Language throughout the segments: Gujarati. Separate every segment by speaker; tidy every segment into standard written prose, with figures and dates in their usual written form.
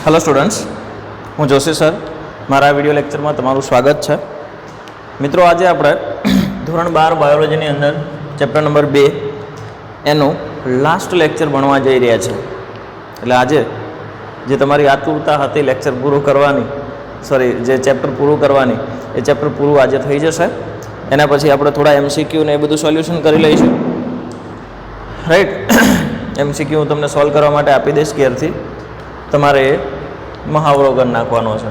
Speaker 1: हेलो स्टूडेंट्स, हूँ जोशी सर। मारा विडियो लेक्चर में तमारू स्वागत है। मित्रों, आज आप धोरण 12 बायोलॉजी अंदर चैप्टर नंबर 2 एनु लास्ट लेक्चर बनवा जई रह्या छे। एटले आज जे तमारी आतुरता हती लेक्चर पूरो करवानी, सॉरी जे चैप्टर पूरुं करवानी, ए चैप्टर पूरुं आज थई जशे। एना पछी आपणे थोड़ा एमसीक्यू ने ए बधुं सोल्यूशन करी लईशुं, राइट। एमसीक्यू तमने सॉल्व करवा माटे आपी दईश, केरथी तमारे महावरो कर नाखवानो छे।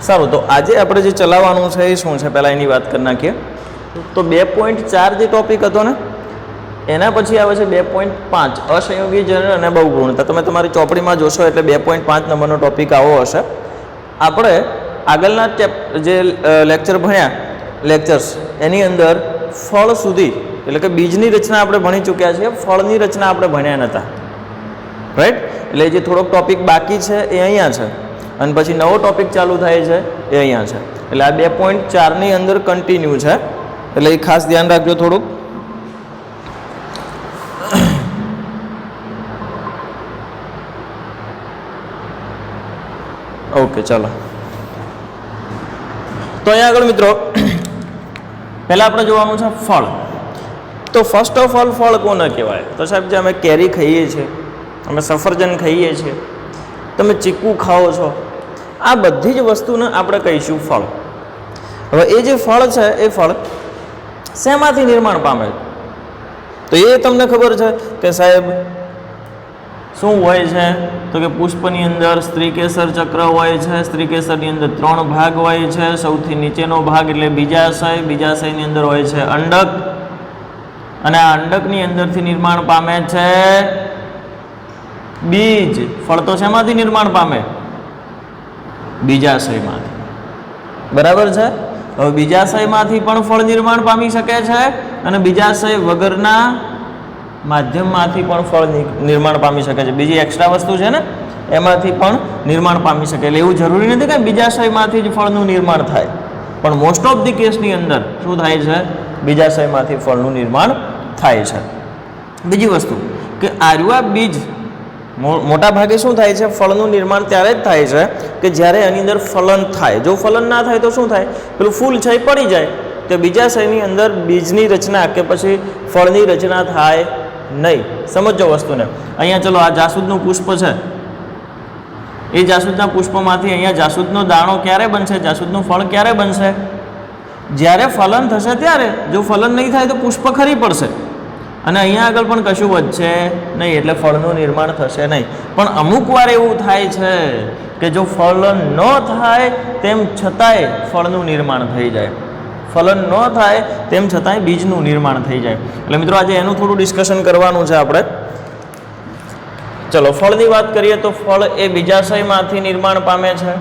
Speaker 1: सारूं, तो आज आपणे जे चलाववानुं छे ए शुं छे पहेला एनी वात करी नाखीए। तो 2.4 जे टॉपिक हतो ने एना पछी आवे छे 2.5 असंयोगी जनन अने बहुगुणता। तमे तमारी ચોપડીમાં જોશો એટલે 2.5 नंबरનો टॉपिक आवो हशे। આપણે આગળના જે લેક્ચર ભણ્યા લેક્ચર્સ એની અંદર ફળ સુધી એટલે કે બીજની રચના આપણે ભણી ચૂક્યા છીએ, ફળની રચના આપણે ભણ્યા નહોતા, રાઈટ। એટલે જે થોડોક ટોપિક બાકી છે એ અહીંયા છે અને પછી નવો ટોપિક ચાલુ થાય છે એ અહીંયા છે। એટલે આ 2.4 ની અંદર કન્ટિન્યુ છે, એટલે એ ખાસ ધ્યાન રાખજો થોડુંક। ओके, चलो तो अहीं आगळ मित्रों पहला आपणे जोवानुं छे फळ। तो फर्स्ट ऑफ ऑल फळ कोने कहेवाय? तो साहेब जे अमे केरी खाईए छीए, अमे सफरजन खाईए छीए, तमे चीकू खाओ छो, आ बधी ज वस्तुने आपणे कहीशुं फळ। हवे ए जे फळ छे ए फळ शेमांथी निर्माण पामे? तो ए तमने खबर छे के साहेब શું હોય છે? તો કે પુષ્પની અંદર સ્ત્રીકેસર ચક્ર હોય છે। સ્ત્રીકેસરની અંદર 3 ભાગ હોય છે। સૌથી નીચેનો ભાગ એટલે બીજાશય, બીજાશયની અંદર હોય છે અંડક, અને આ અંડકની અંદરથી નિર્માણ પામે છે બીજ। ફળ તો શેમાંથી નિર્માણ પામે? બીજાશયમાંથી, બરાબર છે। હવે બીજાશયમાંથી પણ ફળ નિર્માણ પામી શકે છે અને બીજાશય વગરના માધ્યમમાંથી પણ ફળ નિર્માણ પામી શકે છે। બીજી એક્સ્ટ્રા વસ્તુ છે ને એમાંથી પણ નિર્માણ પામી શકે। એટલે એવું જરૂરી નથી કે બીજાશયમાંથી જ ફળનું નિર્માણ થાય, પણ મોસ્ટ ઓફ ધી કેસની અંદર શું થાય છે? બીજાશયમાંથી ફળનું નિર્માણ થાય છે। બીજી વસ્તુ કે આર્યા બીજ મોટા ભાગે શું થાય છે? ફળનું નિર્માણ ત્યારે જ થાય છે કે જ્યારે એની અંદર ફલન થાય। જો ફલન ના થાય તો શું થાય? પેલું ફૂલ છે એ પડી જાય, તો બીજાશયની અંદર બીજની રચના કે પછી ફળની રચના થાય नहीं। समझो वस्तु ने। अहींया चलो आ जासूदनुं पुष्प है, ए जासूदना पुष्पमांथी अहींया जासूदनो दाणो क्यारे बनशे? जासूदनुं फळ क्यारे बनशे? ज्यारे फलन थशे त्यारे। जो फलन नहीं थाय तो पुष्प खरी पड़शे अने अहींया आगळ पण कशुं वधशे नहीं, एटले फळनुं निर्माण थशे नहीं। पण अमुक वार एवुं थाय छे के जो फलन न थाय तेम छतांय फळनुं निर्माण थई जाय, फलन न थाय तेम छतांय बीजनुं निर्माण थई जाय। એટલે મિત્રો આજે એનું થોડું ડિસ્કશન કરવાનું છે આપણે। ચલો ફળની વાત કરીએ તો ફળ એ બીજાશયમાંથી નિર્માણ પામે છે।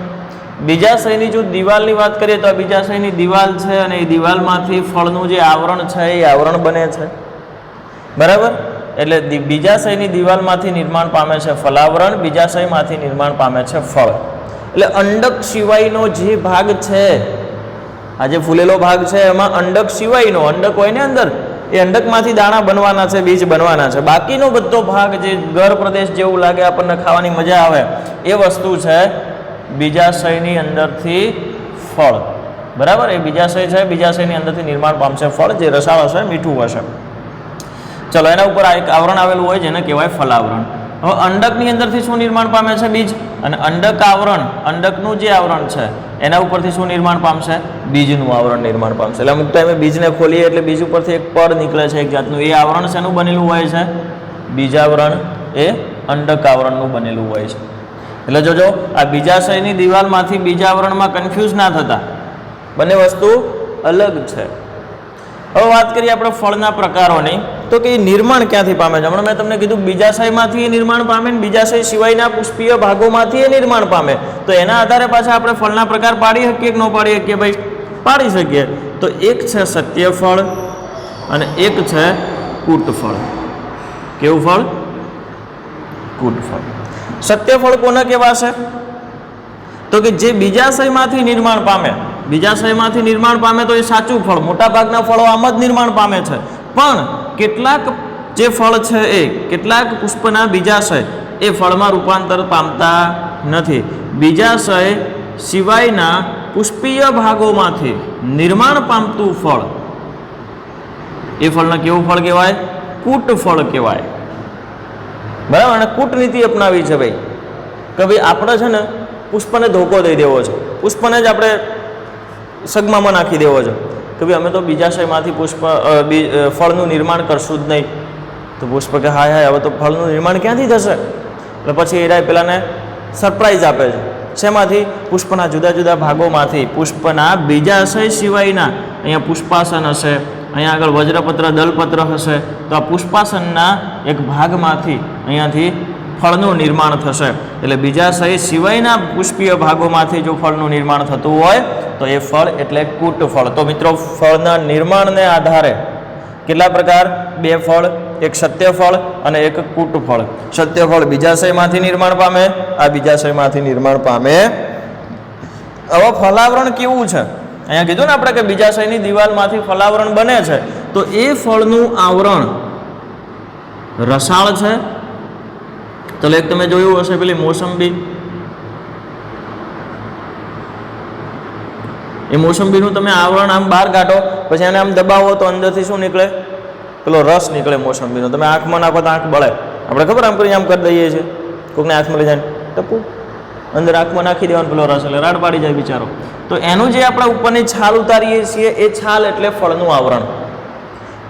Speaker 1: બીજાશયની જો દિવાલની વાત કરીએ તો આ બીજાશયની દિવાલ છે અને એ દિવાલમાંથી ફળનું જે આવરણ છે એ આવરણ બને છે, બરાબર। એટલે બીજાશયની દિવાલમાંથી નિર્માણ પામે છે ફલાવરણ, બીજાશયમાંથી નિર્માણ પામે છે ફળ। એટલે અંડક સિવાયનો જે ભાગ છે, આ જે ફૂલેલો ભાગ છે એમાં અંડક સિવાયનો, અંડક હોય ને અંદર, એ અંડકમાંથી દાણા બનવાના છે, બીજ બનવાના છે। બાકીનો બધો ભાગ જે ગર પ્રદેશ જેવું લાગે, આપણને ખાવાની મજા આવે એ વસ્તુ છે બીજાશયની અંદરથી ફળ, બરાબર। એ બીજાશય છે, બીજાશયની અંદરથી નિર્માણ પામશે ફળ, જે રસાળ હશે, મીઠું હશે। ચલો એના ઉપર આ એક આવરણ આવેલું હોય જેને કહેવાય ફલાવરણ। હવે અંડકની અંદરથી શું નિર્માણ પામે છે? બીજ। અને અંડક આવરણ, અંડકનું જે આવરણ છે એના ઉપરથી શું નિર્માણ પામશે? બીજનું આવરણ નિર્માણ પામશે। એટલે અમુક ટાઈમે બીજને ખોલીએ એટલે બીજ ઉપરથી એક પડ નીકળે છે એક જાતનું, એ આવરણ શેનું બનેલું હોય છે? બીજાવરણ એ અંડક આવરણનું બનેલું હોય છે। એટલે જોજો આ બીજાશયની દિવાલમાંથી બીજાવરણમાં કન્ફ્યુઝ ના થતા, બંને વસ્તુ અલગ છે। હવે વાત કરીએ આપણે ફળના પ્રકારોની, તો કે નિર્માણ ક્યાંથી પામે છે? હમણાં મેં તમને કીધું બીજાશયમાંથી એ નિર્માણ પામે ને બીજાશય સિવાયના પુષ્પીય ભાગોમાંથી એ નિર્માણ પામે। તો એના આધારે પાછા આપણે ફળના પ્રકાર પાડી શકીએ કે ન પાડી શકીએ? ભાઈ પાડી શકીએ। તો એક છે સત્યફળ અને એક છે કૂટફળ। કેવું ફળ? કૂટફળ। સત્યફળ કોને કહેવાશે? તો કે જે બીજાશયમાંથી નિર્માણ પામે, બીજાશયમાંથી નિર્માણ પામે તો એ સાચું ફળ, મોટા ભાગના ફળો આમ જ નિર્માણ પામે છે। પણ કેટલાક જે ફળ છે એ કેટલાક પુષ્પના બીજાશય એ ફળમાં રૂપાંતર પામતા નથી. બીજાશય સિવાયના પુષ્પીય ભાગોમાંથી નિર્માણ પામતું ફળ એ ફળને કેવું ફળ કહેવાય? કૂટ ફળ કહેવાય. બરાબર. અને કૂટનીતિ અપનાવી છે ભાઈ કે ભાઈ આપણે છે ને પુષ્પને ધોકો દઈ દેવો છે, પુષ્પને જ આપણે સગમામાં નાખી દેવો છે કે ભાઈ અમે તો બીજાશયમાંથી ફળનું નિર્માણ કરશું જ નહીં. તો પુષ્પ કે હાય હવે તો ફળનું નિર્માણ ક્યાંથી થશે? એટલે પછી એ પેલાને સરપ્રાઈઝ આપે છે. શેમાંથી? પુષ્પના જુદા જુદા ભાગોમાંથી, પુષ્પના બીજાશય સિવાયના. અહીંયા પુષ્પાસન હશે, અહીંયા આગળ વજ્રપત્ર દલપત્ર હશે, તો આ પુષ્પાસનના એક ભાગમાંથી અહીંયાથી ફળનું નિર્માણ થશે. એટલે બીજાશય સિવાયના પુષ્પીય ભાગોમાંથી જો ફળનું નિર્માણ થતું હોય તો એ ફળ એટલે કૂટ ફળ. તો મિત્રો ફળના નિર્માણને આધારે કેટલા પ્રકાર? 2 ફળ, એક સત્ય ફળ અને એક કૂટ ફળ. સત્ય ફળ બીજાશયમાંથી નિર્માણ પામે, આ બીજાશયમાંથી નિર્માણ પામે. હવે ફલાવરણ કેવું છે? અહીંયા કીધું ને આપણે કે બીજાશયની દિવાલમાંથી ફલાવરણ બને છે, તો એ ફળનું આવરણ રસાળ છે. તો એક તમે જોયું હશે પેલી મોસંબી, એ મોસંબીનું તમે આવરણ આમ બહાર કાઢો, પછી એને આમ દબાવો તો અંદરથી શું નીકળે? પેલો રસ નીકળે મોસંબીનો. તમે આંખમાં નાખો તો આંખ બળે. આપણે ખબર આમ કરી આમ કરી દઈએ છીએ, કોઈકને આંખમાં લઈ જાય ટપુ અંદર આંખમાં નાખી દેવાનો પેલો રસ, એટલે રાડ પાડી જાય બિચારો. તો એનું જે આપણે ઉપરની છાલ ઉતારીએ છીએ એ છાલ એટલે ફળનું આવરણ.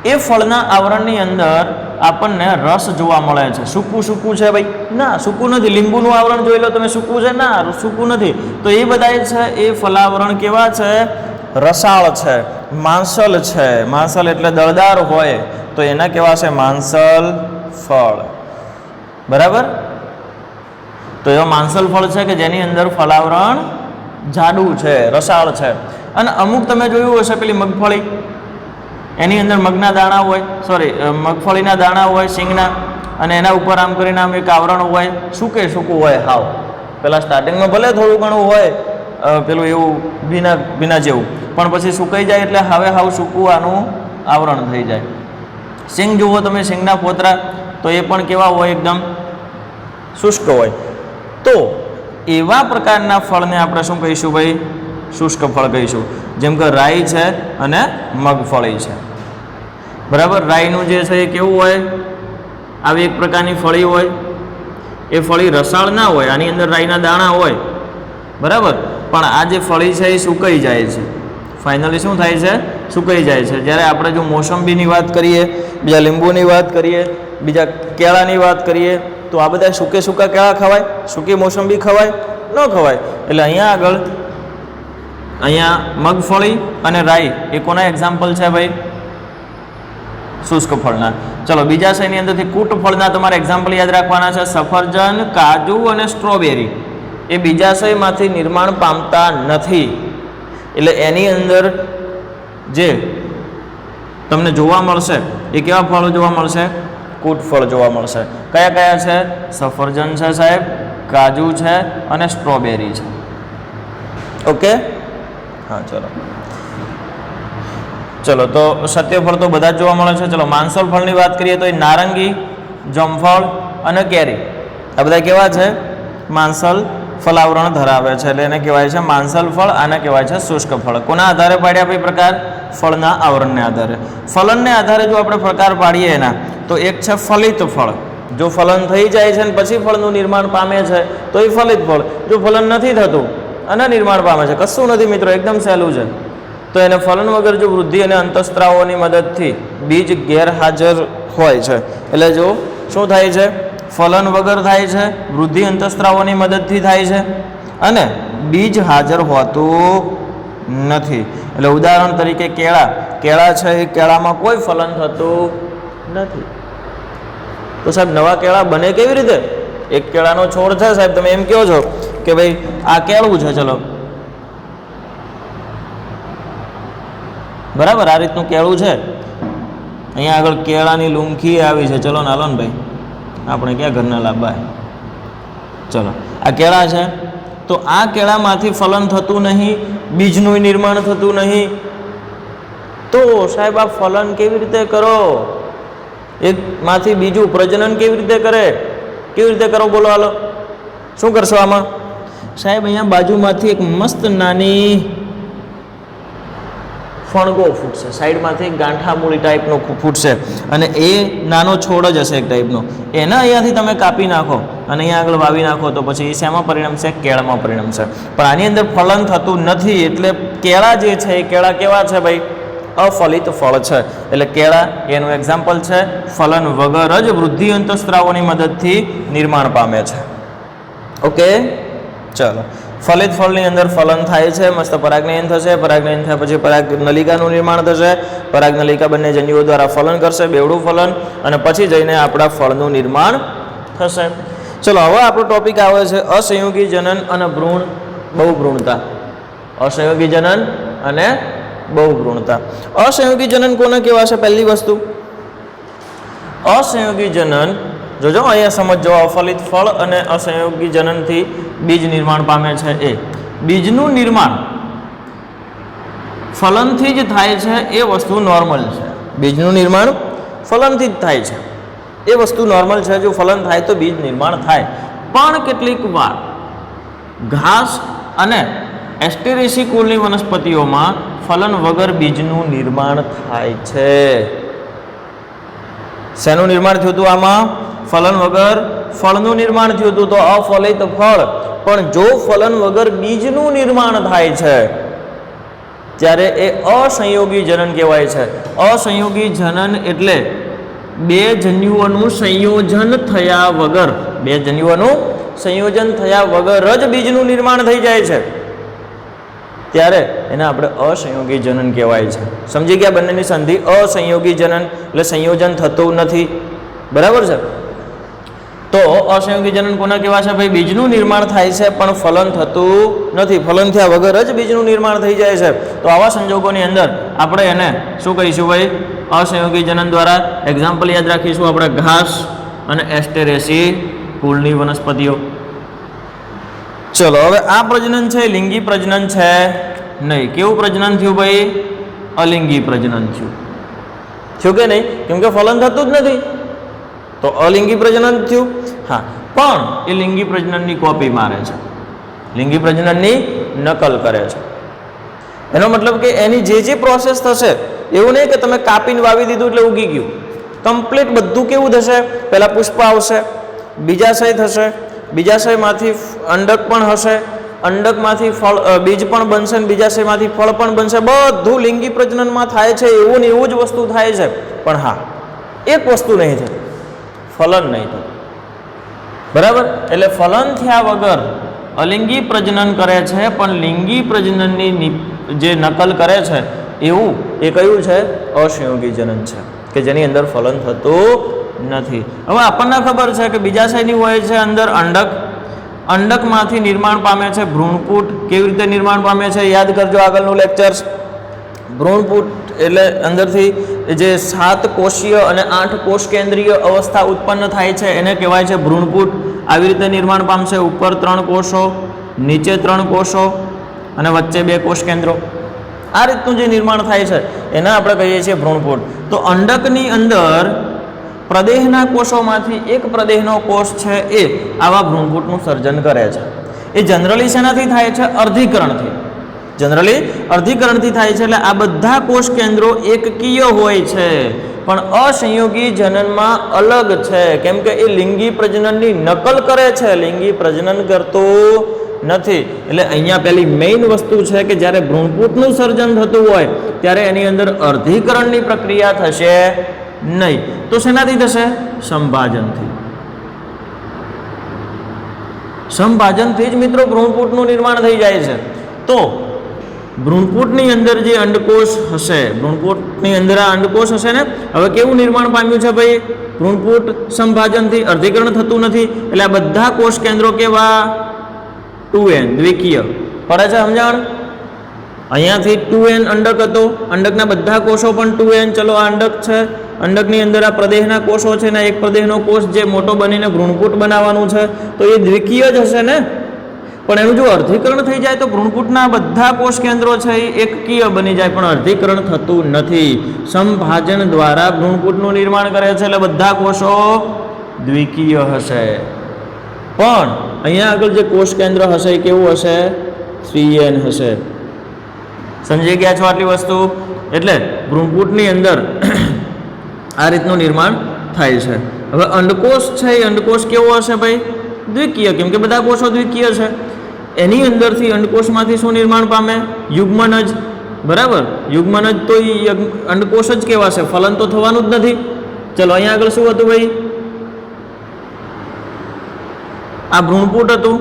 Speaker 1: એ ફળના આવરણની અંદર આપણને રસ જોવા મળે છે. સૂકું સૂકું છે ભાઈ? ના, સૂકું નથી. લીંબુનું આવરણ જોઈ લો તમે, સૂકું છે? ના, સૂકું નથી. તો એ બધા છે એ ફલાવરણ કેવા છે? રસાળ છે, માંસલ છે. માંસલ એટલે દળદાર હોય, તો એના કેવા છે? માંસલ ફળ. બરાબર. તો એવા માંસલ ફળ છે કે જેની અંદર ફલાવરણ જાડું છે, રસાળ છે. અને અમુક તમે જોયું હશે પેલી મગફળી, એની અંદર મગના દાણા હોય, મગફળીના દાણા હોય સિંગના, અને એના ઉપર આમ કરીને આમ એક આવરણ હોય, સૂકું હોય હાવ. પેલા સ્ટાર્ટિંગમાં ભલે થોડું ઘણું હોય પેલું એવું ભીના જેવું, પણ પછી સુકાઈ જાય એટલે હવે હાવ સૂકું આનું આવરણ થઈ જાય. સિંગ જુઓ તમે, સિંગના ફોતરા, તો એ પણ કેવા હોય? એકદમ શુષ્ક હોય. તો એવા પ્રકારના ફળને આપણે શું કહીશું ભાઈ? શુષ્ક ફળ કહીશું. જેમ કે રાઈ છે અને મગફળી છે. બરાબર. રાઈનું જે છે એ કેવું હોય? આવી એક પ્રકારની ફળી હોય. એ ફળી રસાળ ના હોય, આની અંદર રાઈના દાણા હોય. બરાબર. પણ આ જે ફળી છે એ સુકાઈ જાય છે. ફાઇનલી શું થાય છે? સુકાઈ જાય છે. જ્યારે આપણે જો મોસંબીની વાત કરીએ, બીજા લીંબુની વાત કરીએ, બીજા કેળાની વાત કરીએ, તો આ બધા સૂકા કેળા ખવાય? સૂકી મોસંબી ખવાય? ન ખવાય. એટલે અહીંયા મગફળી અને રાઈ એ કોના એક્ઝામ્પલ છે ભાઈ? શુષ્ક ફળના. ચલો બીજાશયની અંદરથી કૂટ ફળના તમારે એક્ઝામ્પલ યાદ રાખવાના છે. સફરજન, કાજુ અને સ્ટ્રોબેરી એ બીજાશયમાંથી નિર્માણ પામતા નથી. એટલે એની અંદર જે તમને જોવા મળશે એ કેવા ફળો જોવા મળશે? કૂટ ફળ જોવા મળશે. કયા કયા છે? સફરજન છે સાહેબ, કાજુ છે અને સ્ટ્રોબેરી છે. ઓકે, હા ચલો તો સત્ય ફળ તો બધા જ જોવા મળે છે. ચલો માંસલ ફળની વાત કરીએ તો એ નારંગી, જમફળ અને કેરી આ બધા કેવા છે? માંસલ ફલાવરણ ધરાવે છે, એટલે એને કહેવાય છે માંસલ ફળ. આને કહેવાય છે શુષ્ક ફળ. કોના આધારે પાડ્યા ભાઈ પ્રકાર? ફળના આવરણને આધારે. ફલનને આધારે જો આપણે પ્રકાર પાડીએ એના, તો એક છે ફલિત ફળ. જો ફલન થઈ જાય છે અને પછી ફળનું નિર્માણ પામે છે તો એ ફલિત ફળ. જો ફલન નથી થતું અને નિર્માણ પામે છે, કશું નથી મિત્રો, એકદમ સહેલું છે, તો એને ફલન વગર જો વૃદ્ધિ અને અંતઃસ્ત્રાવોની મદદથી બીજ ગેરહાજર હોય છે, એટલે જો શું થાય છે? ફલન વગર થાય છે, વૃદ્ધિ અંતઃસ્ત્રાવોની મદદથી થાય છે અને બીજ હાજર હોતું નથી. એટલે ઉદાહરણ તરીકે કેળા છે, એ કેળામાં કોઈ ફલન થતું નથી. તો સાહેબ નવા કેળા બને કેવી રીતે? એક કેળાનો છોડ છે સાહેબ, તમે એમ કહો છો કે ભાઈ આ કેળું છે, ચલો બરાબર, આ રીતનું કેળું છે, અહીંયા આગળ કેળાની લૂમખી આવી છે, ચલો નાલો ને ભાઈ, આપણે ક્યાં ઘરના લાભા? ચલો આ કેળા છે, તો આ કેળામાંથી ફલન થતું નહીં, બીજનું નિર્માણ થતું નહીં, તો સાહેબ આ ફલન કેવી રીતે કરો? એકમાંથી બીજું પ્રજનન કેવી રીતે કરે? કેવી રીતે કરો બોલો? હાલો શું કરશો આમાં? સાહેબ અહીંયા બાજુમાંથી એક મસ્ત નાની ફણગો ફૂટશે, સાઈડમાંથી ગાંઠા મૂળી ટાઈપનો ફૂટશે અને એ નાનો છોડ જ હશે એક ટાઈપનો. એના અહીંયાથી તમે કાપી નાખો અને અહીંયા આગળ વાવી નાખો તો પછી એ શેમાં પરિણમશે? કેળામાં પરિણમશે. પણ આની અંદર ફલન થતું નથી, એટલે કેળા જે છે એ કેળા કેવા છે ભાઈ? અફલિત ફળ છે. એટલે કેળા એનું એક્ઝામ્પલ છે. ફલન વગર જ વૃદ્ધિ અંતઃસ્ત્રાવોની મદદથી નિર્માણ પામે છે. ઓકે, ચાલો. ફલિત ફળની અંદર ફલન થાય છે, મસ્ત પરાગનયન થશે, પરાગનયન થયા પછી પરાગ નલિકાનું નિર્માણ થશે, પરાગ નલિકા બંને જન્યુઓ દ્વારા ફલન કરશે, બેવડું ફલન, અને પછી જઈને આપણા ફળનું નિર્માણ થશે. ચલો, હવે આપણો ટોપિક આવે છે અસંયોગી જનન અને ભ્રૂણ બહુભ્રૂણતા. અસંયોગી જનન અને બહુભ્રૂણતા. અસંયોગી જનન કોને કહેવાશે? પહેલી વસ્તુ, અસંયોગી જનન જોજો અહીંયા સમજો. અફલિત ફળ અને અસંયોગી જનનથી બીજ નિર્માણ પામે છે. એ બીજનું નિર્માણ ફલનથી જ થાય છે, એ વસ્તુ નોર્મલ છે. બીજનું નિર્માણ ફલનથી જ થાય છે, એ વસ્તુ નોર્મલ છે. જો ફલન થાય તો બીજ નિર્માણ થાય. પણ કેટલીક વાર ઘાસ અને એસ્ટેરેસી કુળની વનસ્પતિઓમાં ફલન વગર બીજનું નિર્માણ થાય છે. શેનું નિર્માણ થયું હતું આમાં? ફલન વગર ફળનું નિર્માણ થયું હતું. તો અફલિત ફળ. પણ જો ફલન વગર બીજનું નિર્માણ થાય છે ત્યારે એ અસંયોગી જનન કહેવાય છે. અસંયોગી જનન એટલે બે જન્યુઓનું સંયોજન થયા વગર, બે જન્યુઓનું સંયોજન થયા વગર જ બીજનું નિર્માણ થઈ જાય છે, ત્યારે એને આપણે અસંયોગી જનન કહેવાય છે. સમજી ગયા? બંનેની સંધિ અસંયોગી જનન એટલે સંયોજન થતું નથી. બરાબર છે? તો અસંયોગી જનન કોને કહેવાશે? ભાઈ બીજનું નિર્માણ થાય છે પણ ફલન થતું નથી, ફલન થયા વગર જ બીજનું નિર્માણ થઈ જાય છે. તો આવા સંજોગોની અંદર આપણે એને શું કહીશું ભાઈ? અસંયોગી જનન દ્વારા. એક્ઝામ્પલ યાદ રાખીશું આપણે, ઘાસ અને એસ્ટેરેસી કુળની વનસ્પતિઓ. ચલો, હવે આ પ્રજનન છે લિંગી પ્રજનન છે નહીં. કેવું પ્રજનન થયું ભાઈ? અલિંગી પ્રજનન થયું. થયું કે નહીં? કેમ કે ફલન થતું જ નથી, તો અલિંગી પ્રજનન થયું. હા, પણ એ લિંગી પ્રજનનની કોપી મારે છે, લિંગી પ્રજનનની નકલ કરે છે. એનો મતલબ કે એની જે પ્રોસેસ થશે, એવું નહીં કે તમે કાપીને વાવી દીધું એટલે ઉગી ગયું. કમ્પ્લીટ બધું કેવું થશે? પહેલાં પુષ્પ આવશે, બીજાશય થશે, બીજાશયમાંથી અંડક પણ હશે, અંડકમાંથી ફળ બીજ પણ બનશે, અને બીજાશયમાંથી ફળ પણ બનશે. બધું લિંગી પ્રજનનમાં થાય છે. એવું ને એવું જ વસ્તુ થાય છે. પણ હા, એક વસ્તુ નહીં થતી, ફલન નહીં થતું. બરાબર? એટલે ફલન થયા વગર અલિંગી પ્રજનન કરે છે, પણ લિંગી પ્રજનનની જે નકલ કરે છે એવું એ કયું છે? અસંયોગી જનન છે, કે જેની અંદર ફલન થતું નથી. હવે આપણને ખબર છે કે બીજાશયની હોય છે અંદર અંડક, અંડકમાંથી નિર્માણ પામે છે ભ્રૂણપૂટ. કેવી રીતે નિર્માણ પામે છે? યાદ કરજો આગળનું લેક્ચર્સ. ભ્રૂણપૂટ એટલે અંદરથી જે 7 કોષીય અને 8 કોષ કેન્દ્રીય અવસ્થા ઉત્પન્ન થાય છે એને કહેવાય છે ભ્રૂણપૂટ. આવી રીતે નિર્માણ પામશે. ઉપર 3 કોષો, નીચે 3 કોષો અને વચ્ચે 2 કોષ કેન્દ્રો. આ રીતનું જે નિર્માણ થાય છે એને આપણે કહીએ છીએ ભ્રૂણપૂટ. તો અંડકની અંદર પ્રદેહના કોષોમાંથી એક પ્રદેહનો કોષ છે એ આવા ભ્રૂણપૂટનું સર્જન કરે છે. એ જનરલી શેનાથી થાય છે? અર્ધીકરણથી. જનરલી અર્ધીકરણથી થાય છે. એટલે આ બધા કોષ કેન્દ્રો એકકીય હોય છે, પણ અસંયોગી જનનમાં અલગ છે. કેમ કે એ લિંગી પ્રજનનની નકલ કરે છે, લિંગી પ્રજનન કરતું નથી. એટલે અહીંયા પેલી મેઇન વસ્તુ છે કે જ્યારે ભ્રૂણપૂટનું સર્જન થતું હોય ત્યારે એની અંદર અર્ધીકરણની પ્રક્રિયા થશે નહીં. તો શેનાથી થશે? સંભાજનથી. સંભાજનથી જ મિત્રો ભ્રૂણપૂટનું નિર્માણ થઈ જાય છે. તો ભ્રૂણપૂટની અંદર જે અંડકોષ હશે, ભ્રૂણપૂટની અંદર આ અંડકોષ હશે ને, હવે કેવું નિર્માણ પામ્યું છે ભાઈ? ભ્રૂણપૂટ સંભાજનથી, અર્ધીકરણ થતું નથી. એટલે આ બધા કોષ કેન્દ્રો કેવા? 2n, દ્વિકીય. પડે છે સમજણ? અહીંયાથી 2n અંડક હતો, અંડકના બધા કોષો પણ 2n. ચલો, આ અંડક છે, અંડકની અંદર આ પ્રદેહના કોષો છે ને, એક પ્રદેહનો કોષ જે મોટો બનીને ભ્રૂણપૂટ બનાવવાનું છે, તો એ દ્વિકીય જ હશે ને. પણ એનું જો અર્ધીકરણ થઈ જાય તો ભ્રૂણપૂટના બધા કોષ કેન્દ્રો છે એ એકકીય બની જાય, પણ અર્ધીકરણ થતું નથી. સંભાજન દ્વારા ભ્રૂણપૂટનું નિર્માણ કરે છે, એટલે બધા કોષો દ્વિકીય હશે. પણ અહીંયા આગળ જે કોષ કેન્દ્ર હશે એ કેવું હશે? 3n હશે. સમજી ગયા છો આટલી વસ્તુ? એટલે ભ્રૂણપૂટની અંદર આ રીતનું નિર્માણ થાય છે. હવે અંડકોષ છે એ અંડકોષ કેવો હશે ભાઈ? દ્વિકીય, કેમ કે બધા કોષો દ્વિકીય છે. એની અંદરથી અંડકોષમાંથી શું નિર્માણ પામે? યુગ્મનજ. બરાબર, યુગ્મનજ તો અંડકોષ જ કહેવાશે, ફલન તો થવાનું જ નથી. ચલો અહીંયા આગળ શું હતું ભાઈ? આ ભ્રૂણપૂટ હતું.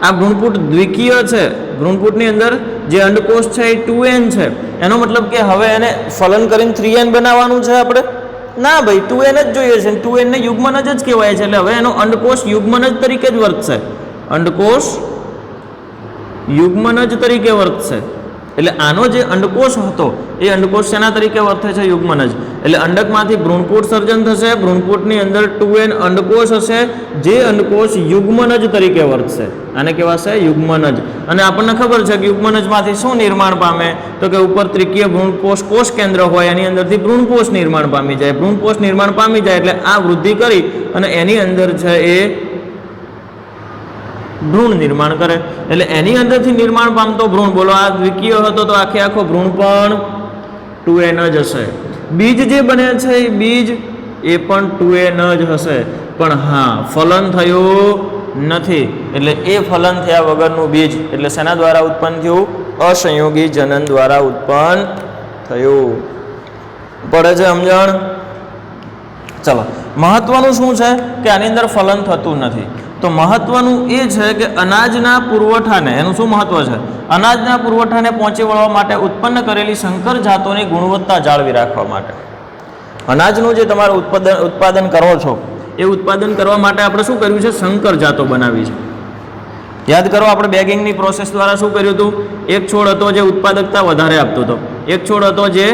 Speaker 1: આ ભ્રૂણપૂટ દ્વિકીય છે. ભ્રૂણપૂટની અંદર જે અંડકોષ છે એ 2n છે. એનો મતલબ કે હવે એને ફલન કરીને 3n બનાવવાનું છે આપણે? ના ભાઈ, 2n જ જોઈએ છે. 2n ને યુગ્મનજ જ કહેવાય છે. એટલે હવે એનો અંડકોષ યુગ્મનજ તરીકે જ વર્તશે. અંડકોષ યુગ્મનજ તરીકે વર્તશે. એટલે આનો જે અંડકોષ હતો એ અંડકોષ શેના તરીકે વર્તે છે? યુગ્મનજ. એટલે અંડકમાંથી ભ્રૂણપૂટ સર્જન થશે. ભ્રૂણપૂટની અંદર 2n અંડકોષ હશે, જે અંડકોષ યુગ્મનજ તરીકે વર્તશે. આને કહેવાશે યુગ્મનજ. અને આપણને ખબર છે કે યુગ્મનજમાંથી શું નિર્માણ પામે? તો કે ઉપર ત્રિકીય ભ્રૂણકોષ કોષ કેન્દ્ર હોય એની અંદરથી ભ્રૂણકોષ નિર્માણ પામી જાય. ભ્રૂણકોષ નિર્માણ પામી જાય એટલે આ વૃદ્ધિ કરી અને એની અંદર છે એ ભ્રૂણ નિર્માણ કરે. એટલે એની અંદરથી નિર્માણ પામતો ભ્રૂણ, બોલો આ દ્વિકીય હતો તો આખે આખો ભ્રૂણ પણ 2n જ હશે. બીજ જે બને છે એ બીજ એ પણ 2n જ હશે. પણ હા, ફલન થયું નથી. એટલે એ ફલન થયા વગરનું બીજ એટલે શેના દ્વારા ઉત્પન્ન થયું? અસંયોગી જનન દ્વારા ઉત્પન્ન થયું. પડે છે સમજણ? ચલો, મહત્વનું શું છે કે આની અંદર ફલન થતું નથી. તો મહત્વનું એ છે કે અનાજના પુરવઠાને, એનું શું મહત્વ છે? અનાજના પુરવઠાને પહોંચી વળવા માટે ઉત્પન્ન કરેલી સંકર જાતોની ગુણવત્તા જાળવી રાખવા માટે, અનાજનું જે તમારે ઉત્પાદન કરો છો એ ઉત્પાદન કરવા માટે આપણે શું કર્યું છે? સંકર જાતો બનાવી છે. યાદ કરો, આપણે બેગિંગની પ્રોસેસ દ્વારા શું કર્યું હતું? એક છોડ હતો જે ઉત્પાદકતા વધારે આપતો હતો, એક છોડ હતો જે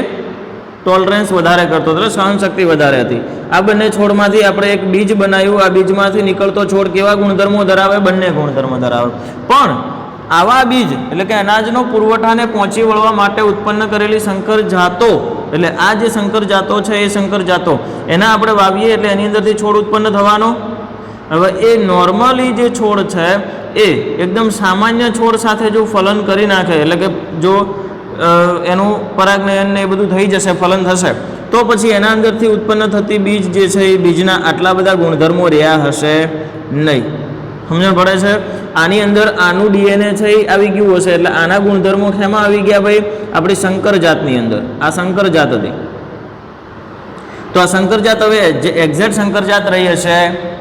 Speaker 1: ટોલરન્સ વધારે કરતો હતો, સહનશક્તિ વધારે હતી. આ બંને છોડમાંથી આપણે એક બીજ બનાવ્યું. આ બીજમાંથી નીકળતો છોડ કેવા ગુણધર્મો ધરાવે? બંને ગુણધર્મો ધરાવે. પણ આવા બીજ એટલે કે અનાજનો પુરવઠાને પહોંચી વળવા માટે ઉત્પન્ન કરેલી સંકર જાતો, એટલે આ જે સંકર જાતો છે એ સંકર જાતો એના આપણે વાવીએ એટલે એની અંદરથી છોડ ઉત્પન્ન થવાનો. હવે એ નોર્મલી જે છોડ છે એ એકદમ સામાન્ય છોડ સાથે જો ફલન કરી નાખે, એટલે કે જો એનું પરાગનયન ને એ બધું થઈ જશે, ફલન થશે, તો પછી એના અંદરથી ઉત્પન્ન થતી બીજ જે છે એ બીજના આટલા બધા ગુણધર્મો રહ્યા હશે નહીં. સમજણ પડે છે? આની અંદર આનું ડીએનએ છે એ આવી ગયું હશે. એટલે આના ગુણધર્મો શેમાં આવી ગયા ભાઈ? આપણી સંકર જાતની અંદર. આ સંકર જાત હતી. તો આ સંકર જાત હવે જે એક્ઝેક્ટ સંકર જાત રહી હશે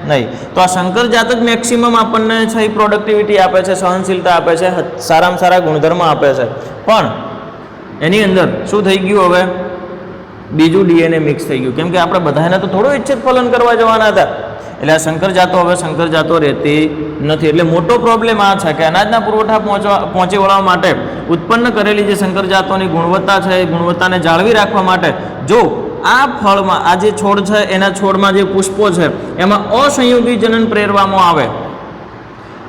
Speaker 1: નહીં. તો આ સંકર જાત જ મેક્સિમમ આપણને છે એ પ્રોડક્ટિવિટી આપે છે, સહનશીલતા આપે છે, સારામાં સારા ગુણધર્મ આપે છે. પણ એની અંદર શું થઈ ગયું? હવે બીજું ડીએનએ મિક્સ થઈ ગયું. કેમ કે આપણે બધાને તો થોડું ઈચ્છિત ફલન કરવા જવાના હતા. એટલે આ સંકર જાતો હવે સંકર જાતો રહેતી નથી. એટલે મોટો પ્રોબ્લેમ આ છે કે અનાજના પુરવઠા પહોંચી વળવા માટે ઉત્પન્ન કરેલી જે સંકર જાતોની ગુણવત્તા છે એ ગુણવત્તાને જાળવી રાખવા માટે જો આ ફળમાં, આ જે છોડ છે એના છોડમાં જે પુષ્પો છે એમાં અસંયોગી જનન પ્રેરવામાં આવે,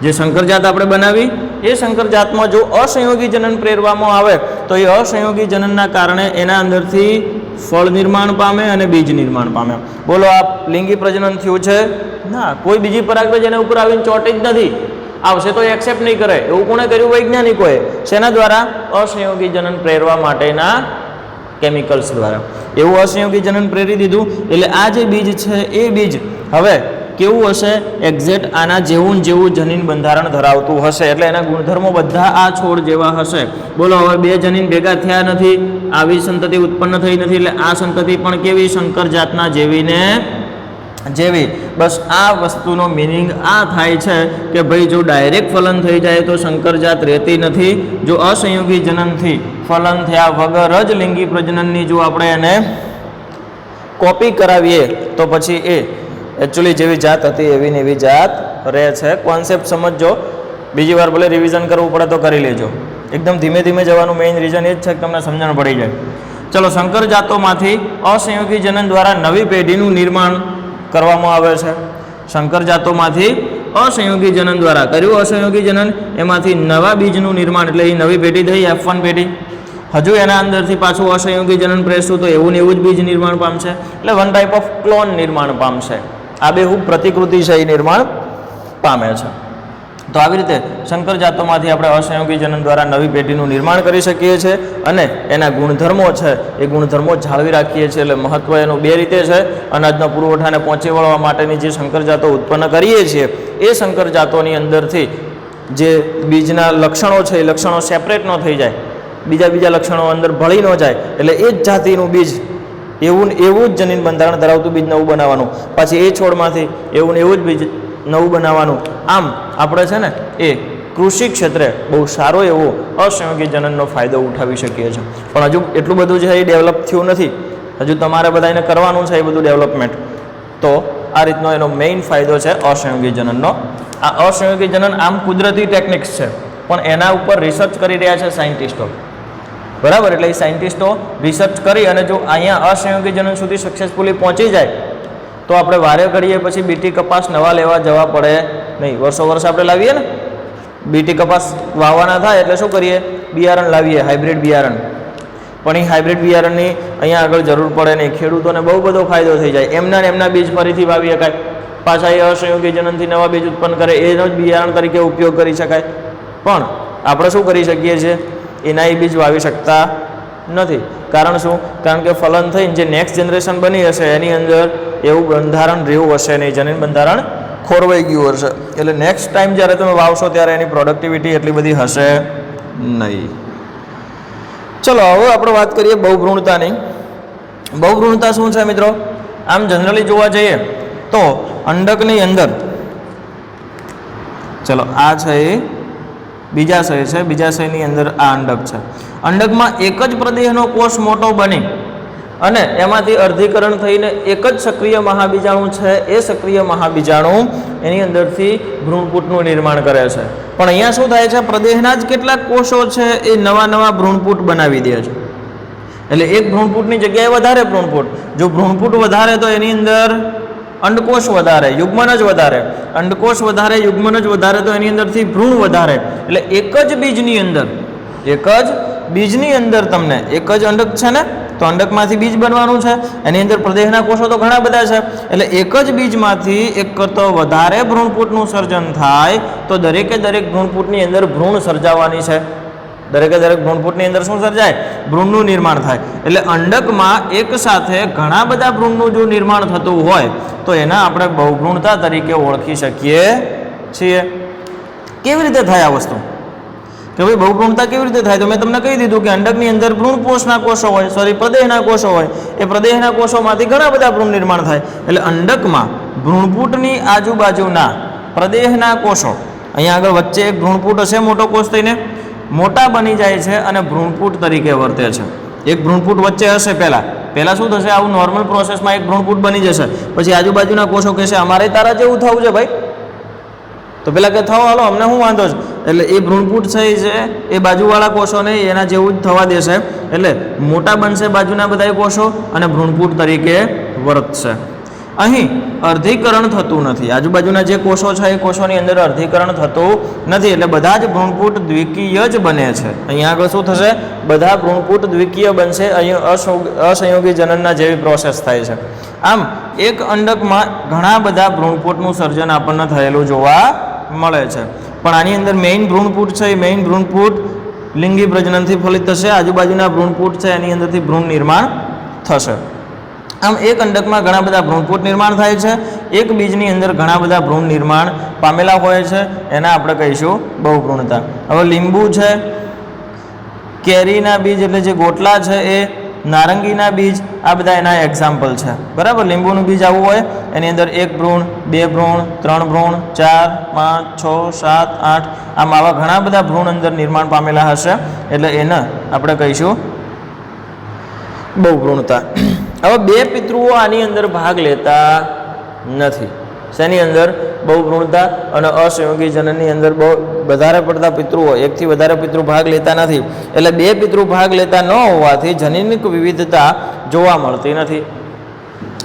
Speaker 1: જે સંકર જાત આપણે બનાવી એ સંકર જાતમાં જો અસંયોગી જનન પ્રેરવામાં આવે તો એ અસંયોગી જનનના કારણે એના અંદરથી ફળ નિર્માણ પામે અને બીજ નિર્માણ પામે. બોલો, આ લિંગી પ્રજનન થયું છે? ના, કોઈ બીજી પરાગરજ એના ઉપર આવીને ચોટી જ નથી. આવશે તો એક્સેપ્ટ નહીં કરે. એવું કોણે કર્યું? વૈજ્ઞાનિકોએ. શેના દ્વારા? અસંયોગી જનન પ્રેરવા માટેના કેમિકલ્સ દ્વારા. એવું અસંયોગી જનન પ્રેરી દીધું. એટલે આ જે બીજ છે એ બીજ હવે કેવું હશે? એક્ઝેક્ટ આના જેવું જનીન બંધારણ ધરાવતું હશે. એટલે એના ગુણધર્મો બધા આ છોડ જેવા હશે. બોલો, હવે બે જનીન ભેગા થયા નથી, આવી સંતતિ ઉત્પન્ન થઈ નથી. એટલે આ સંતતિ પણ કેવી? સંકર જાતના જેવીને જેવી. બસ આ વસ્તુનો મિનિંગ આ થાય છે કે ભાઈ જો ડાયરેક્ટ ફલન થઈ જાય તો સંકર જાત રહેતી નથી. જો અસંયોગી જનનથી ફલન થયા વગર જ લિંગી પ્રજનનની જો આપણે એને કોપી કરાવીએ તો પછી એ એકચ્યુઅલી જેવી જાત હતી એવી ને એવી જાત રહે છે. કોન્સેપ્ટ સમજજો. બીજી વાર ભલે રિવિઝન કરવું પડે તો કરી લેજો. એકદમ ધીમે ધીમે જવાનું મેઇન રીઝન એ જ છે કે તમને સમજણ પડી જાય. ચલો, સંકર જાતોમાંથી અસંયોગી જનન દ્વારા નવી પેઢીનું નિર્માણ કરવામાં આવે છે. સંકર જાતોમાંથી અસંયોગી જનન દ્વારા કર્યું અસંયોગી જનન, એમાંથી નવા બીજનું નિર્માણ, એટલે એ નવી પેઢી થઈ F1 પેઢી. હજુ એના અંદરથી પાછું અસંયોગી જનન પ્રેરશું તો એવું ને એવું જ બીજ નિર્માણ પામશે. એટલે વન ટાઈપ ઓફ ક્લોન નિર્માણ પામશે. આબેહૂબ પ્રતિકૃતિ છે એ નિર્માણ પામે છે. તો આવી રીતે સંકર જાતોમાંથી આપણે અસંયોગી જનન દ્વારા નવી પેઢીનું નિર્માણ કરી શકીએ છીએ અને એના ગુણધર્મો છે એ ગુણધર્મો જાળવી રાખીએ છીએ. એટલે મહત્વ એનું બે રીતે છે. અનાજના પુરવઠાને પહોંચી વળવા માટેની જે સંકર જાતો ઉત્પન્ન કરીએ છીએ એ સંકર જાતોની અંદરથી જે બીજના લક્ષણો છે એ લક્ષણો સેપરેટ ન થઈ જાય, બીજા લક્ષણો અંદર ભળી ન જાય, એટલે એ જ જાતિનું બીજ એવું જ જનીન બંધારણ ધરાવતું બીજ નવું બનાવવાનું, પાછી એ છોડમાંથી એવું જ બીજ નવું બનાવવાનું. આમ આપણે છે ને એ કૃષિ ક્ષેત્રે બહુ સારો એવો અસંયોગી જનનનો ફાયદો ઉઠાવી શકીએ છીએ. પણ હજુ એટલું બધું છે એ ડેવલપ થયું નથી, હજુ તમારે બધાને કરવાનું છે એ બધું ડેવલપમેન્ટ. તો આ રીતનો એનો મેઇન ફાયદો છે અસંયોગી જનનનો. આ અસંયોગી જનન આમ કુદરતી ટેકનિક્સ છે, પણ એના ઉપર રિસર્ચ કરી રહ્યા છે સાયન્ટિસ્ટો, બરાબર. એટલે એ સાયન્ટિસ્ટો રિસર્ચ કરી અને જો અહીંયા અસંયોગી જનન સુધી સક્સેસફુલી પહોંચી જાય તો આપણે વારે ઘડીએ પછી બીટી કપાસ નવા લેવા જવા પડે નહીં. વર્ષો આપણે લાવીએ ને બીટી કપાસ વાવવાના થાય એટલે શું કરીએ, બિયારણ લાવીએ, હાઇબ્રિડ બિયારણ. પણ એ હાઇબ્રિડ બિયારણની અહીંયા આગળ જરૂર પડે નહીં, ખેડૂતોને બહુ બધો ફાયદો થઈ જાય. એમના બીજ ફરીથી વાવી શકાય, પાછા એ અસંયોગી જનનથી નવા બીજ ઉત્પન્ન કરે એનો જ બિયારણ તરીકે ઉપયોગ કરી શકાય. પણ આપણે શું કરી શકીએ છીએ, એના એ બીજ વાવી શકતા નથી. કારણ શું? કારણ કે ફલન થઈને જે નેક્સ્ટ જનરેશન બની હશે એની અંદર એવું બંધારણ રહ્યું હશે નહીં, જનીન બંધારણ ખોરવાઈ ગયું હશે. એટલે નેક્સ્ટ ટાઈમ જ્યારે તમે વાવશો ત્યારે એની પ્રોડક્ટિવિટી એટલી બધી હશે નહીં. ચલો હવે આપણે વાત કરીએ બહુભ્રૂણતાની. બહુભ્રૂણતા શું છે મિત્રો? આમ જનરલી જોવા જઈએ તો અંડકની અંદર, ચલો આ છે એ બીજાશય છે, બીજાશયની અંદર આ અંડક છે. અંડકમાં એક જ પ્રદેહનો કોષ મોટો બની અને એમાંથી અર્ધીકરણ થઈને એક જ સક્રિય મહાબીજાણુ છે, એ સક્રિય મહાબીજાણુ એની અંદરથી ભ્રૂણપૂટનું નિર્માણ કરે છે. પણ અહીંયા શું થાય છે, પ્રદેહના જ કેટલાક કોષો છે એ નવા ભ્રૂણપૂટ બનાવી દે છે. એટલે એક ભ્રૂણપૂટની જગ્યાએ વધારે ભ્રૂણપૂટ. જો ભ્રૂણપૂટ વધારે તો એની અંદર અંડકોષ વધારે, યુગ્મન જ વધારે. અંડકોષ વધારે, યુગ્મન જ વધારે તો એની અંદરથી ભ્રૂણ વધારે. એટલે એક જ બીજની અંદર તમને એક જ અંડક છે ને, તો અંડકમાંથી બીજ બનવાનું છે. એની અંદર પ્રદેહના કોષો તો ઘણા બધા છે. એટલે એક જ બીજમાંથી એક કરતો વધારે ભ્રૂણપૂટનું સર્જન થાય તો દરેકે દરેક ભ્રૂણપૂટની અંદર ભ્રૂણ સર્જાવાની છે. દરેકે દરેક ભ્રૂણપૂટની અંદર શું સર્જાય? ભ્રૂણનું નિર્માણ થાય. એટલે અંડકમાં એક સાથે ઘણા બધા ભ્રૂણનું જો નિર્માણ થતું હોય તો એના આપણે બહુભ્રૂણતા તરીકે ઓળખી શકીએ છીએ. કેવી રીતે થાય આ વસ્તુ કે ભાઈ બહુભ્રૂણતા કેવી રીતે થાય? તો મેં તમને કહી દીધું કે અંડકની અંદર ભ્રૂણપોષના કોષો હોય, પ્રદેહના કોષો હોય. એ પ્રદેહના કોષોમાંથી ઘણા બધા ભ્રૂણ નિર્માણ થાય. એટલે અંડકમાં ભ્રૂણપૂટની આજુબાજુના પ્રદેહના કોષો, અહીંયા આગળ વચ્ચે એક ભ્રૂણપૂટ હશે મોટો કોષ થઈને, મોટા બની જાય છે અને ભ્રૂણપૂટ તરીકે વર્તે છે. એક ભ્રૂણપૂટ વચ્ચે હશે પહેલાં શું થશે, આવું નોર્મલ પ્રોસેસમાં એક ભ્રૂણપૂટ બની જશે. પછી આજુબાજુના કોષો કહેશે અમારે તારા જેવું થવું છે ભાઈ, તો પેલા કે થાવ હાલો અમને શું વાંધો છે. એટલે એ ભ્રૂણપૂટ છે એ બાજુવાળા કોષોને એના જેવું જ થવા દેશે. એટલે મોટા બનશે બાજુના બધા કોષો અને ભ્રૂણપૂટ તરીકે વર્તશે. અહીં અર્ધીકરણ થતું નથી. આજુબાજુના જે કોષો છે એ કોષોની અંદર અર્ધીકરણ થતું નથી. એટલે બધા જ ભ્રૂણપૂટ દ્વિકીય જ બને છે. અહીંયા આગળ શું થશે, બધા ભ્રૂણપૂટ દ્વિકીય બનશે. અહીં અસંયોગી જનનના જેવી પ્રોસેસ થાય છે. આમ એક અંડકમાં ઘણા બધા ભ્રૂણપૂટનું સર્જન આપણને થયેલું જોવા મળે છે. પણ આની અંદર મેઇન ભ્રૂણપૂટ છે એ મેઇન ભ્રૂણપૂટ લિંગી પ્રજનનથી ફલિત થશે. આજુબાજુના ભ્રૂણપૂટ છે એની અંદરથી ભ્રૂણ નિર્માણ થશે. આમ એક અંડકમાં ઘણા બધા ભ્રૂણપૂટ નિર્માણ થાય છે. એક બીજની અંદર ઘણા બધા ભ્રૂણ નિર્માણ પામેલા હોય છે, એના આપણે કહીશું બહુભ્રૂણતા. હવે લીંબુ છે, કેરીના બીજ એટલે જે ગોટલા છે એ, નારંગીના બીજ, આ બધા એના એક્ઝામ્પલ છે. બરાબર. લીંબુનું બીજ આવું હોય, એની અંદર 1 ભ્રૂણ, 2 ભ્રૂણ, 3 ભ્રૂણ, 4, 5, 6, 7, 8 આમ આવા ઘણા બધા ભ્રૂણ અંદર નિર્માણ પામેલા હશે. એટલે એને આપણે કહીશું બહુભ્રૂણતા. હવે 2 પિતૃઓ આની અંદર ભાગ લેતા નથી. શેની અંદર? બહુભ્રૂણતા અને અસંયોગી જનનની અંદર બહુ વધારે પડતા પિતૃઓ, એકથી વધારે પિતૃ ભાગ લેતા નથી. એટલે 2 પિતૃ ભાગ લેતા ન હોવાથી જનીનિક વિવિધતા જોવા મળતી નથી.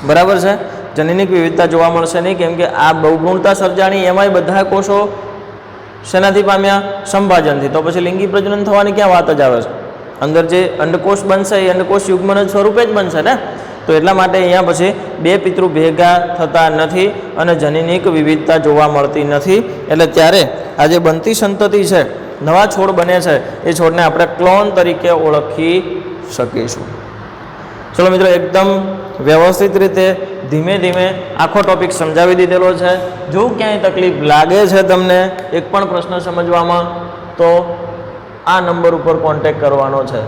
Speaker 1: બરાબર છે. જનીનિક વિવિધતા જોવા મળશે નહીં, કેમ કે આ બહુભ્રૂણતા સર્જાણી એમાંય બધા કોષો શેનાથી પામ્યા? સંભાજનથી. તો પછી લિંગી પ્રજનન થવાની ક્યાં વાત જ આવે છે? અંદર જે અંડકોષ બનશે એ અંડકોષ યુગ્મન સ્વરૂપે જ બનશે ને. તો તો એટલા માટે અહીંયા પછી બે પિતૃ ભેગા થતા નથી અને જનીનિક વિવિધતા જોવા મળતી નથી. એટલે ત્યારે આ જે બનતી સંતતિ છે, નવા છોડ બને છે, એ છોડને આપણે ક્લોન તરીકે ઓળખી શકીશું. ચલો મિત્રો, એકદમ વ્યવસ્થિત રીતે ધીમે ધીમે આખો ટોપિક સમજાવી દીધેલો છે. જો ક્યાંય તકલીફ લાગે છે તમને એક પણ પ્રશ્ન સમજવામાં, તો આ નંબર ઉપર કોન્ટેક્ટ કરવાનો છે.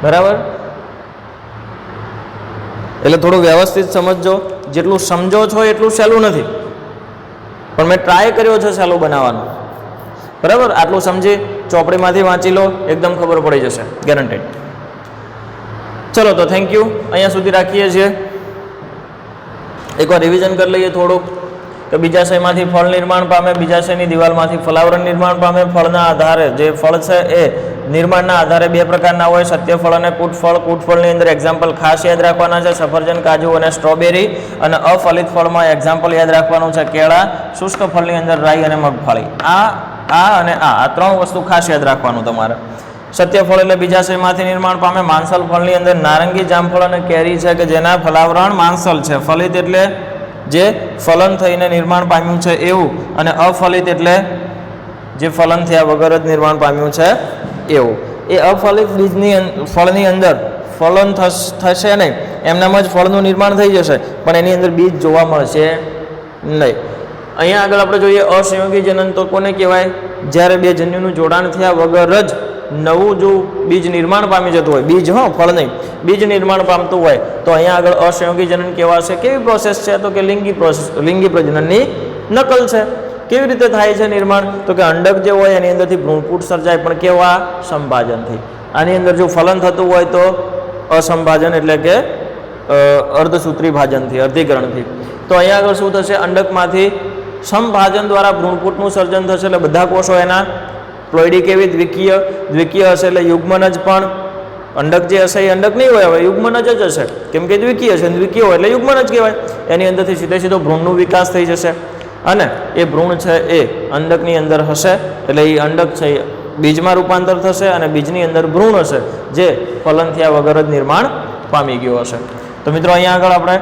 Speaker 1: બરાબર? એટલે થોડું વ્યવસ્થિત સમજજો. જેટલું સમજો છો એટલું સહેલું નથી, પણ મેં ટ્રાય કર્યો છે સહેલું બનાવવાનો. બરાબર? આટલું સમજી ચોપડીમાંથી વાંચી લો, એકદમ ખબર પડી જશે, ગેરંટેડ. ચલો તો થેન્ક યુ, અહીંયા સુધી રાખીએ છીએ. એકવાર રિવિઝન કરી લઈએ થોડુંક કે બીજાશયમાંથી ફળ નિર્માણ પામે, બીજાશયની દિવાલમાંથી ફલાવરણ નિર્માણ પામે. ફળના આધારે જે ફળ છે એ નિર્માણના આધારે બે પ્રકારના હોય, સત્યફળ અને કૂટફળ. કૂટફળની અંદર એક્ઝામ્પલ ખાસ યાદ રાખવાના છે, સફરજન, કાજુ અને સ્ટ્રોબેરી. અને અફલિત ફળમાં એક્ઝામ્પલ યાદ રાખવાનું છે, કેળા. શુષ્ક ફળની અંદર રાઈ અને મગફળી. આ ત્રણ વસ્તુ ખાસ યાદ રાખવાનું તમારે. સત્યફળ એટલે બીજાશયમાંથી નિર્માણ પામે. માંસલ ફળની અંદર નારંગી, જામફળ અને કેરી છે કે જેના ફલાવરણ માંસલ છે. ફલિત એટલે જે ફલન થઈને નિર્માણ પામ્યું છે એવું, અને અફલિત એટલે જે ફલન થયા વગર જ નિર્માણ પામ્યું છે એવું. એ અફલિત ફળની અંદર ફલન થશે નહીં, એમનામાં જ ફળનું નિર્માણ થઈ જશે, પણ એની અંદર બીજ જોવા મળશે નહીં. અહીંયા આગળ આપણે જોઈએ અસંયોગી જનન તો કોને કહેવાય? જ્યારે બે જન્યુનું જોડાણ થયા વગર જ નવું જો બીજ નિર્માણ પામી જતું હોય, બીજ ફળ નહીં, બીજ નિર્માણ પામતું હોય તો અહીંયા આગળ અસંયોગી જનન કહેવાશે. કેવી પ્રોસેસ છે? તો કે લિંગી પ્રજનનની નકલ છે. કેવી રીતે થાય છે નિર્માણ? તો કે અંડક જે હોય એની અંદરથી ભ્રૂણપૂટ સર્જાય, પણ કેવા? સંભાજનથી. આની અંદર જો ફલન થતું હોય તો અસંભાજન એટલે કે અર્ધસૂત્રી ભાજનથી, અર્ધીકરણથી. તો અહીંયા આગળ શું થશે? અંડકમાંથી સંભાજન દ્વારા ભ્રૂણપૂટનું સર્જન થશે. એટલે બધા કોષો એના પ્લોઇડી કેવી? દ્વિકીય હશે, એટલે યુગ્મનજ પણ. અંડક જે હશે એ અંડક નહીં હોય, હવે યુગ્મનજ જ હશે, કેમ કે દ્વિકીય છે, દ્વિકીય હોય એટલે યુગ્મનજ કહેવાય. એની અંદરથી સીધો ભ્રૂણનો વિકાસ થઈ જશે, અને એ ભ્રૂણ છે એ અંડકની અંદર હશે, એટલે એ અંડક છે એ બીજમાં રૂપાંતર થશે, અને બીજની અંદર ભ્રૂણ હશે જે ફલન થયા વગર જ નિર્માણ પામી ગયું હશે. તો મિત્રો, અહીંયા આગળ આપણે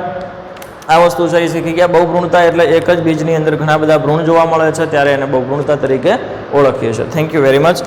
Speaker 1: આ વસ્તુ છે એ શીખી ગયા. બહુભ્રૂણતા એટલે એક જ બીજની અંદર ઘણા બધા ભ્રૂણ જોવા મળે છે, ત્યારે એને બહુભ્રૂણતા તરીકે ઓળખીએ છીએ. Thank you very much.